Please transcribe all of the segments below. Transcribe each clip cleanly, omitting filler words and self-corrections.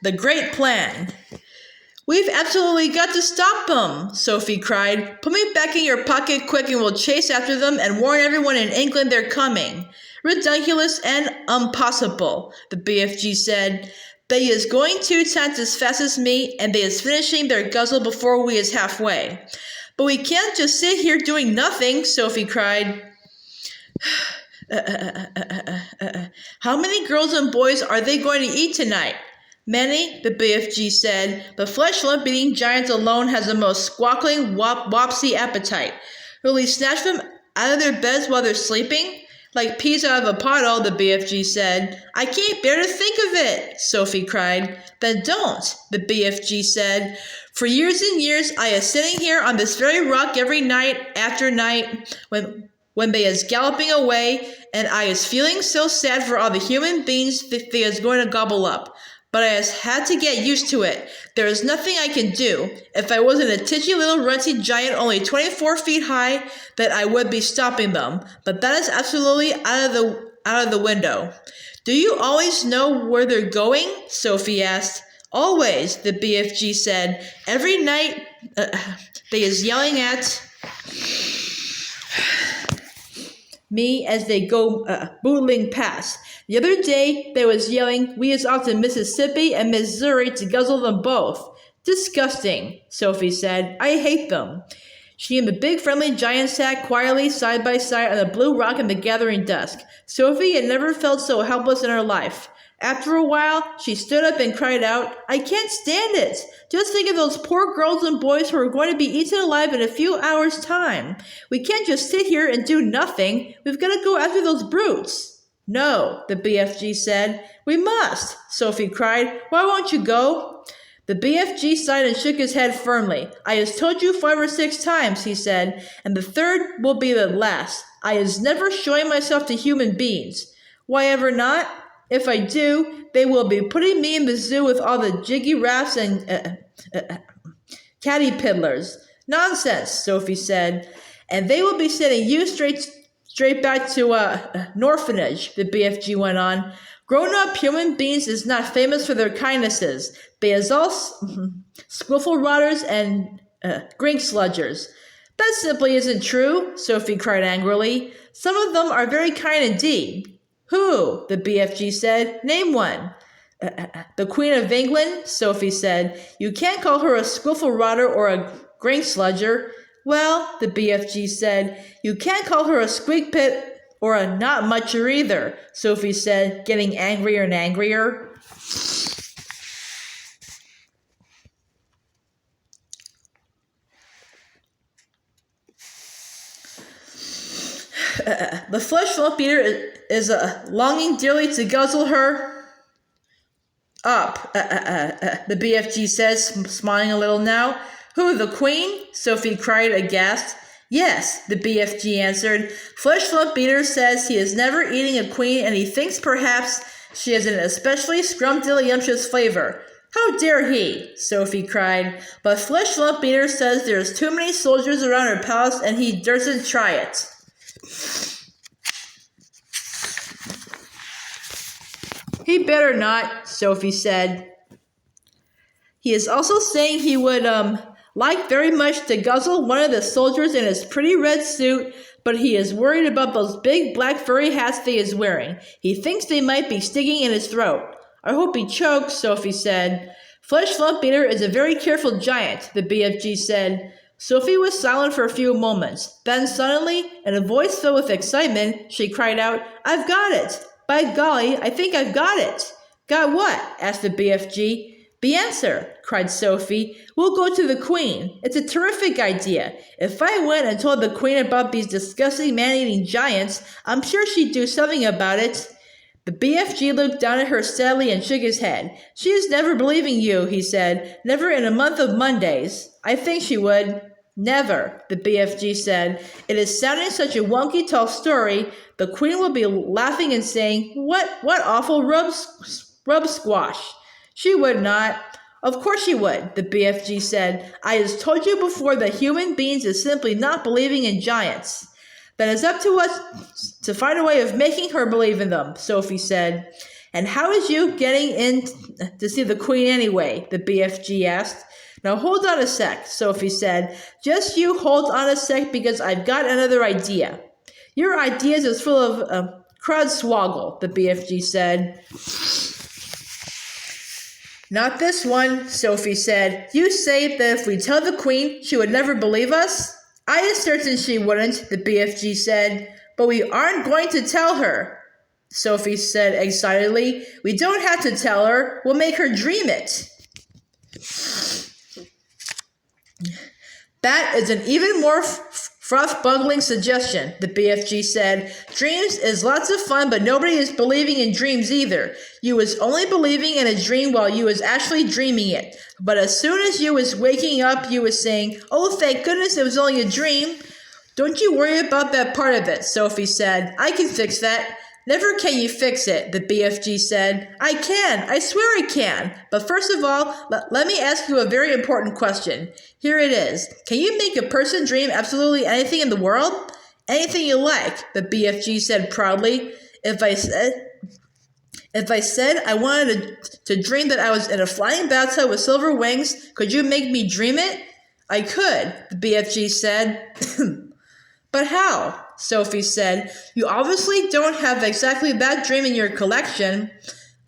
The great plan. We've absolutely got to stop them, Sophie cried. Put me back in your pocket quick and we'll chase after them and warn everyone in England they're coming. Ridiculous and impossible, the BFG said. They is going 2 times as fast as me and they is finishing their guzzle before we is halfway. But we can't just sit here doing nothing, Sophie cried. How many girls and boys are they going to eat tonight? Many, the BFG said, but flesh-lump-eating giants alone has the most squawkling, wopsy appetite. Will we snatch them out of their beds while they're sleeping? Like peas out of a puddle, the BFG said. I can't bear to think of it, Sophie cried. Then don't, the BFG said. For years and years, I is sitting here on this very rock every night after night when they is galloping away, and I is feeling so sad for all the human beings that they is going to gobble up. But I has had to get used to it. There is nothing I can do. If I wasn't a titchy little runty giant only 24 feet high, that I would be stopping them. But that is absolutely out of the window. Do you always know where they're going? Sophie asked. Always, the BFG said. Every night they is yelling at me as they go bootling past. The other day, they was yelling, we is off to Mississippi and Missouri to guzzle them both. Disgusting, Sophie said. I hate them. She and the big friendly giant sat quietly side by side on the blue rock in the gathering dusk. Sophie had never felt so helpless in her life. After a while, she stood up and cried out, I can't stand it. Just think of those poor girls and boys who are going to be eaten alive in a few hours' time. We can't just sit here and do nothing. We've got to go after those brutes. No, the BFG said. We must, Sophie cried. Why won't you go? The BFG sighed and shook his head firmly. I has told you 5 or 6 times, he said, and the third will be the last. I is never showing myself to human beings. Why ever not? If I do, they will be putting me in the zoo with all the jiggy rafts and caterpillars. Nonsense, Sophie said. And they will be sending you straight back to an orphanage, the BFG went on. Grown-up human beings is not famous for their kindnesses. They is all squiffle rotters and grink sludgers. That simply isn't true, Sophie cried angrily. Some of them are very kind indeed. Who? The BFG said. Name one. The Queen of England, Sophie said. You can't call her a squiffle rotter or a grink sludger. Well, the BFG said, you can't call her a squeak pit or a not mucher either, Sophie said, getting angrier and angrier. The Fleshlumpeater is longing dearly to guzzle her up, the BFG says, smiling a little now. Who, the Queen? Sophie cried, aghast. Yes, the BFG answered. Fleshlumpeater says he is never eating a queen and he thinks perhaps she has an especially scrumdiddlyumptious flavor. How dare he? Sophie cried. But Fleshlumpeater says there's too many soldiers around her palace and he daresn't try it. He better not, Sophie said. He is also saying he would, like very much to guzzle one of the soldiers in his pretty red suit, but he is worried about those big black furry hats they is wearing. He thinks they might be sticking in his throat. I hope he chokes, Sophie said. Fleshlumpeater is a very careful giant, the BFG said. Sophie was silent for a few moments. Then suddenly, in a voice filled with excitement, she cried out, I've got it! By golly, I think I've got it! Got what? Asked the BFG. The answer, cried Sophie. We'll go to the Queen. It's a terrific idea. If I went and told the Queen about these disgusting man-eating giants, I'm sure she'd do something about it. The BFG looked down at her sadly and shook his head. She is never believing you, he said. Never in a month of Mondays. I think she would. Never, the BFG said. It is sounding such a wonky tall story. The Queen will be laughing and saying, What awful rub squash. She would not. Of course she would, the BFG said. I has told you before that human beings is simply not believing in giants. Then it's up to us to find a way of making her believe in them, Sophie said. And how is you getting in to see the Queen anyway? The BFG asked. Now hold on a sec, Sophie said. Just you hold on a sec because I've got another idea. Your ideas is full of crowdswoggle, the BFG said. Not this one, Sophie said. You say that if we tell the Queen, she would never believe us? I am certain she wouldn't, the BFG said. But we aren't going to tell her, Sophie said excitedly. We don't have to tell her. We'll make her dream it. That is an even more froth-bungling suggestion, the BFG said. Dreams is lots of fun, but nobody is believing in dreams either. You was only believing in a dream while you was actually dreaming it. But as soon as you was waking up, you was saying, oh, thank goodness it was only a dream. Don't you worry about that part of it, Sophie said. I can fix that. Never can you fix it, the BFG said. I can. I swear I can. But first of all, let me ask you a very important question. Here it is. Can you make a person dream absolutely anything in the world? Anything you like, the BFG said proudly. If I said I wanted to dream that I was in a flying bathtub with silver wings, could you make me dream it? I could, the BFG said. But how? Sophie said. You obviously don't have exactly that dream in your collection.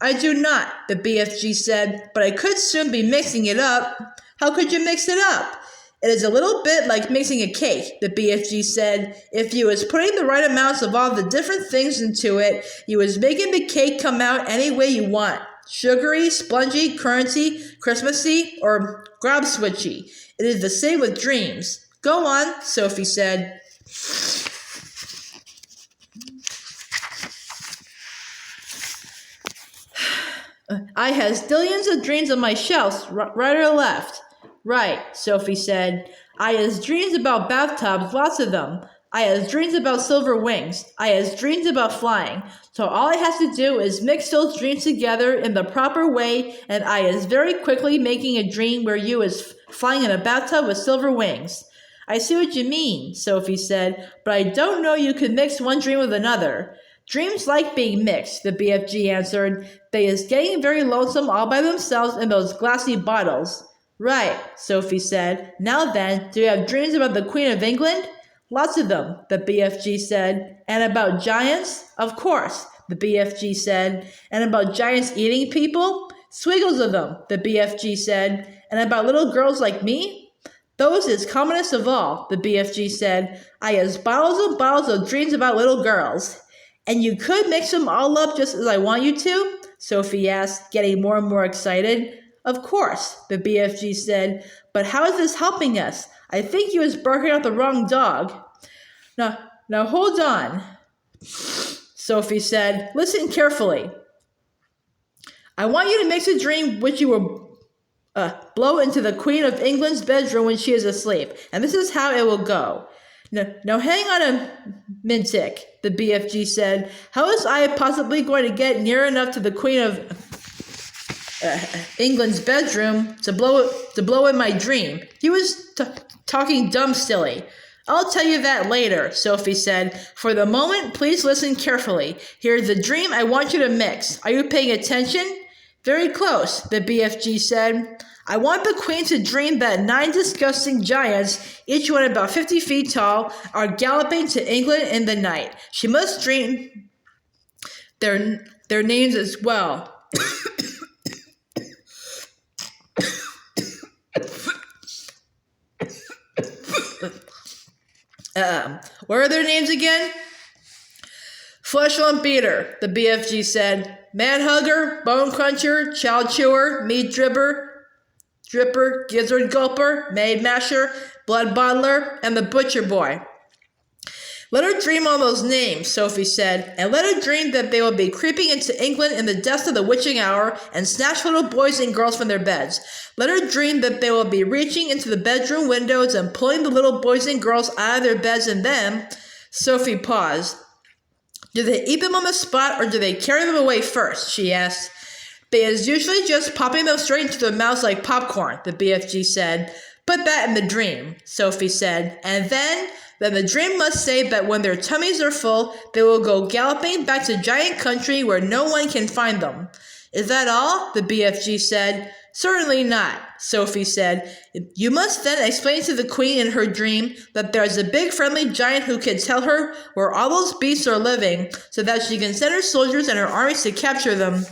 I do not, the BFG said, but I could soon be mixing it up. How could you mix it up? It is a little bit like mixing a cake, the BFG said. If you was putting the right amounts of all the different things into it, you was making the cake come out any way you want. Sugary, spongy, currency, Christmassy, or grab-switchy. It is the same with dreams. Go on, Sophie said. I has zillions of dreams on my shelves, right or left? Right, Sophie said. I has dreams about bathtubs, lots of them. I has dreams about silver wings. I has dreams about flying. So all I have to do is mix those dreams together in the proper way, and I is very quickly making a dream where you is flying in a bathtub with silver wings. I see what you mean, Sophie said, but I don't know you could mix one dream with another. Dreams like being mixed, the BFG answered. They is getting very lonesome all by themselves in those glassy bottles. Right, Sophie said. Now then, do you have dreams about the Queen of England? Lots of them, the BFG said. And about giants? Of course, the BFG said. And about giants eating people? Swiggles of them, the BFG said. And about little girls like me? Those is commonest of all, the BFG said. I has bottles and bottles of dreams about little girls. And you could mix them all up just as I want you to? Sophie asked, getting more and more excited. Of course, the BFG said. But how is this helping us? I think you was barking at the wrong dog. Now hold on, Sophie said. Listen carefully. I want you to mix a dream which you will blow into the Queen of England's bedroom when she is asleep. And this is how it will go. Now hang on a mintick, the BFG said. How is I possibly going to get near enough to the Queen of England's bedroom to blow in my dream? He was talking dumb silly. I'll tell you that later, Sophie said. For the moment, please listen carefully. Here's the dream I want you to mix. Are you paying attention? Very close, the BFG said. I want the Queen to dream that 9 disgusting giants, each one about 50 feet tall, are galloping to England in the night. She must dream their names as well. What are their names again? Fleshlumpeater, the BFG said. Manhugger, Bonecruncher, Child Chewer, Meat Dripper, Gizzard Gulper, Maid Masher, Bloodbottler, and the Butcher Boy. Let her dream all those names, Sophie said, and let her dream that they will be creeping into England in the depths of the witching hour and snatch little boys and girls from their beds. Let her dream that they will be reaching into the bedroom windows and pulling the little boys and girls out of their beds, and then, Sophie paused. Do they eat them on the spot or do they carry them away first? She asked. They is usually just popping them straight into their mouths like popcorn, the BFG said. Put that in the dream, Sophie said, and then Then the dream must say that when their tummies are full, they will go galloping back to giant country where no one can find them. Is that all? The BFG said. Certainly not, Sophie said. You must then explain to the queen in her dream that there is a big friendly giant who can tell her where all those beasts are living, so that she can send her soldiers and her armies to capture them.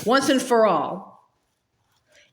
Once and for all.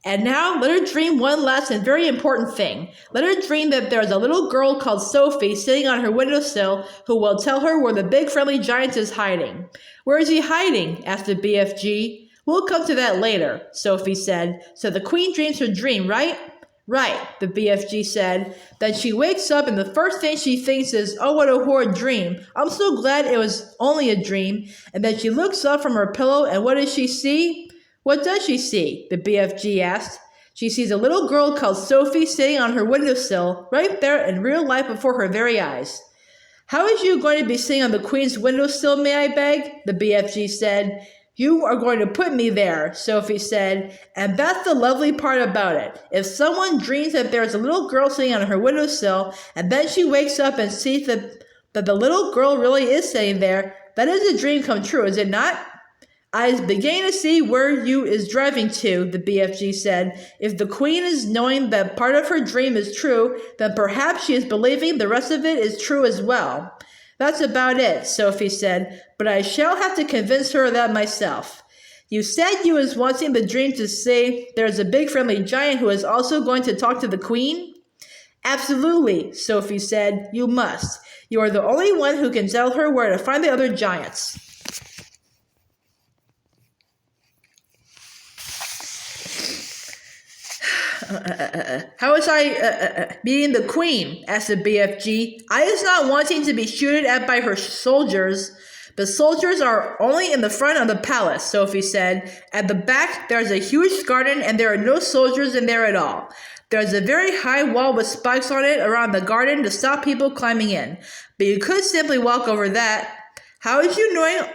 And now, let her dream one last and very important thing. Let her dream that there is a little girl called Sophie sitting on her windowsill who will tell her where the big friendly giant is hiding. Where is he hiding? Asked the BFG. We'll come to that later, Sophie said. So the queen dreams her dream, right? Right, the BFG said. Then she wakes up and the first thing she thinks is, oh, what a horrid dream. I'm so glad it was only a dream. And then she looks up from her pillow and what does she see? What does she see? The BFG asked. She sees a little girl called Sophie sitting on her windowsill, right there in real life before her very eyes. How is you going to be sitting on the queen's windowsill, may I beg? The BFG said. You are going to put me there, Sophie said, and that's the lovely part about it. If someone dreams that there's a little girl sitting on her windowsill, and then she wakes up and sees that the little girl really is sitting there, that is a dream come true, is it not? I is beginning to see where you is driving to, the BFG said. If the queen is knowing that part of her dream is true, then perhaps she is believing the rest of it is true as well. That's about it, Sophie said, but I shall have to convince her of that myself. You said you was wanting the dream to say there's a big friendly giant who is also going to talk to the queen? Absolutely, Sophie said. You must. You are the only one who can tell her where to find the other giants. How was I meeting the queen? Asked the BFG. I is not wanting to be shooted at by her soldiers. The soldiers are only in the front of the palace, Sophie said. At the back, there is a huge garden and there are no soldiers in there at all. There is a very high wall with spikes on it around the garden to stop people climbing in. But you could simply walk over that. How is you knowing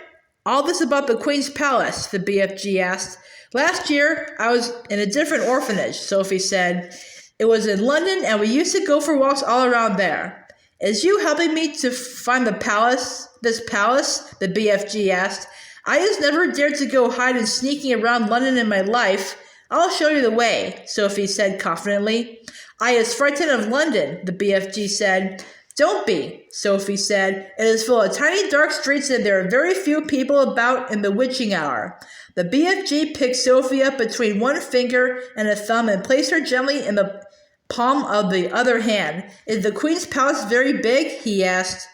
all this about the queen's palace? The BFG asked. Last year, I was in a different orphanage, Sophie said. It was in London, and we used to go for walks all around there. Is you helping me to find this palace? The BFG asked. I just never dared to go hide and sneaking around London in my life. I'll show you the way, Sophie said confidently. I is frightened of London, the BFG said. Don't be, Sophie said. It is full of tiny dark streets and there are very few people about in the witching hour. The BFG picked Sophie up between one finger and a thumb and placed her gently in the palm of the other hand. Is the queen's palace very big? He asked.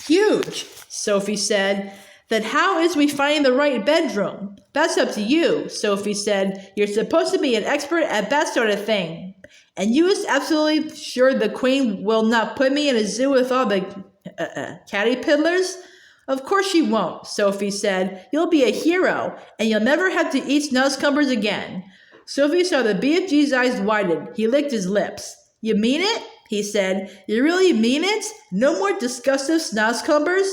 Huge, Sophie said. Then how is we finding the right bedroom? That's up to you, Sophie said. You're supposed to be an expert at that sort of thing. And you is absolutely sure the queen will not put me in a zoo with all the caterpillars? Of course she won't, Sophie said. You'll be a hero, and you'll never have to eat snuzzcumbers again. Sophie saw the BFG's eyes widen. He licked his lips. You mean it? He said. You really mean it? No more disgusting snuzzcumbers?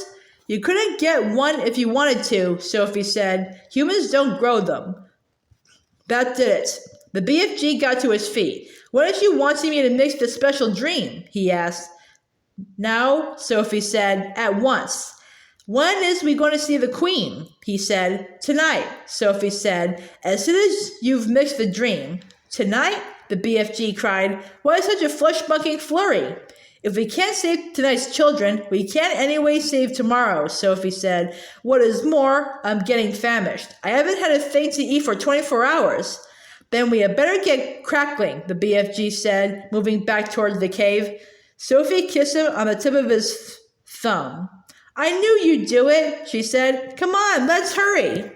You couldn't get one if you wanted to, Sophie said. Humans don't grow them. That did it. The BFG got to his feet. What is you wanting me to mix the special dream? He asked. Now, Sophie said, at once. When is we going to see the queen? He said. Tonight, Sophie said, as soon as you've mixed the dream. Tonight? The BFG cried. Why such a flushbunking flurry? If we can't save tonight's children, we can't anyway save tomorrow, Sophie said. What is more, I'm getting famished. I haven't had a thing to eat for 24 hours. Then we had better get crackling, the BFG said, moving back towards the cave. Sophie kissed him on the tip of his thumb. I knew you'd do it, she said. Come on, let's hurry.